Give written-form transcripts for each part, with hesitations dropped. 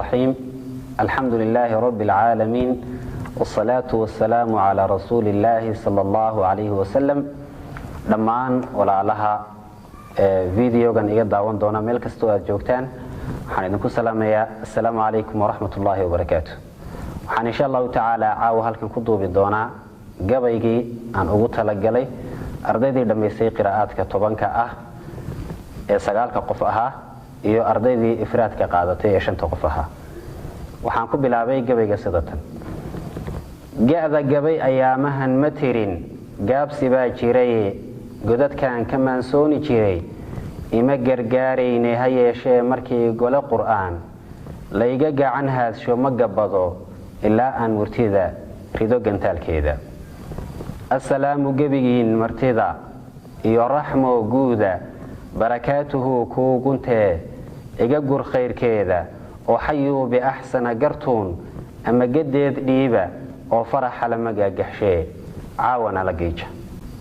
الرحيم الحمد لله رب العالمين والصلاة والسلام على رسول الله صلى الله عليه وسلم دمان ولا لها فيديو كان إيجاد داون دونا ملك استوى جوكتان حنيدكم السلام عليكم ورحمة الله وبركاته وحن إن شاء الله تعالى عاو هلكن كدو بدونا gabaygii aan ugu talagalay ardaydii dhammaysay qiraa'aatka 10ka ah ee 9ka qof ahaa iyo ardaydii ifraadka qaadatay ee 5 qof ahaa waxaan ku bilaabay gabayga sidatan gaada gabay ayaamahan ma tirin gaabsi baa jiray godadkan ka maansooni jiray ima gargaarayne ha yeeshee markii gole qur'aan layga gacan haadsho ma gabado ilaa aan murtida rido gantaalkeeda السلام جبيين مرتضى يرحمه جودا بركاته كوجنته إجاجر خير كذا وحيوا بأحسن جرتون أما جدد ليبا وفرح لما جاء شيء عاون على جيش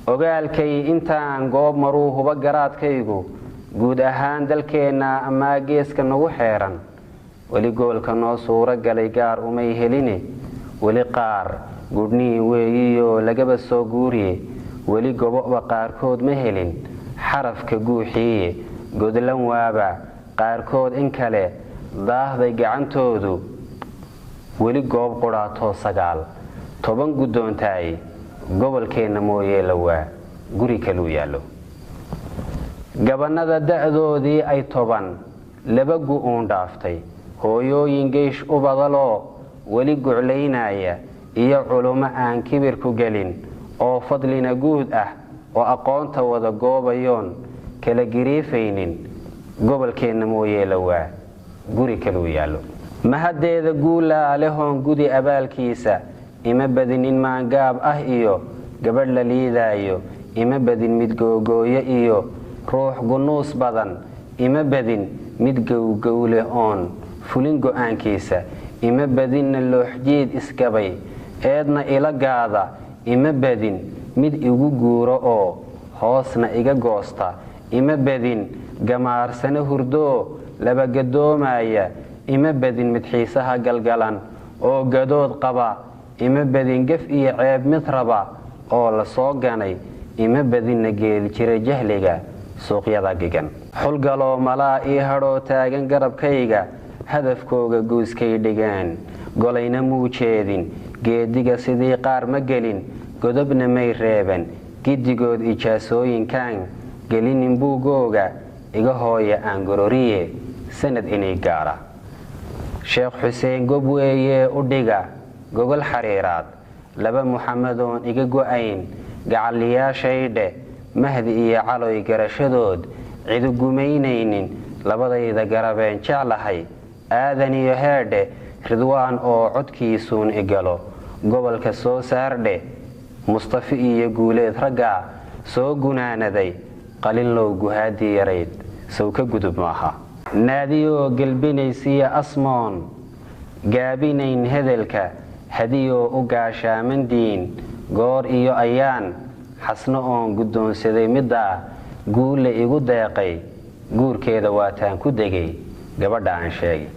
وقال كي أنت عن جواب مروه وبجرات كيجو جود أهان دلكينا أما جيس كانوا حيرا وليقول كانوا صورة جليجار وميهليني ولقار gudnii weeyiyo lagaba soo guuriye wali gobo qaarkood ma helin xarafka guuxiye godlan waaba qaarkood in kale daahday gacantoodu wali goob quraato 9 gudoontay gobolkeena mooyee lawaa guri kale u yaalo gabanada da'doodii ay 10 laba gu'oon dhaaftay hooyooyin geesh u badalo wali gucleynaya iyo culimo aan kibir ku galin oo fadlina guud ah oo aqoonta wada goobayoon kala gariifaynin gobolkeena mooyee lawaa guri kale u yaalo mahadeeda guula lehoon gudi abaalkiisa ima badinin maangaab ah iyo gabadh la liidaayo ima badin mid googooyo iyo ruux gunuus badan ima badin mid gowgowle oon fulin go'aankiisa ima badin looxjeed isgabay eedna ila gaada ima badin mid igu guuro oo hoosna iga goosta ima badin gamaarsana hurdo laba gadoomaya ima badin mid xiisaha galgalan oo gadood qaba ima badin gaf iyo ceeb mid raba oo la soo ganay ima badinna geel jira jahliga suuqyada gigan xulgaloo malaa ii hadhoo taagan garabkayga hadafkooga guuskay dhigaan golayna muu jeedin geediga sidii qaar ma gelin godobna may reeban gidigood ijaasooyinkan gelinin buugooga iga hooya aan gororiye sanad inay gaara sheekh xuseen gob weeye u dhiga gogol xariiraad laba muxamadoon iga go'ayn gacaliyaashaydhe mahdi iyo caloy garashadood cidu gumaynaynin labadayda garabeen jeclahay aadan iyo heedhe ridwaan oo codkiisuun igalo gobolka soo saardhe mustafa iyo guuleed ragga soo gunaanaday qalin loo guhaadii yarayd soo ka gudub maaha naadiyo galbinaysiya asmoon gaabinayn hedelka hadiyo u gaashaamandiin goor iyo ayaan xasno oon gudoonsaday midda guule igu deeqay guurkeeda waataan ku degay gabadha aan sheegay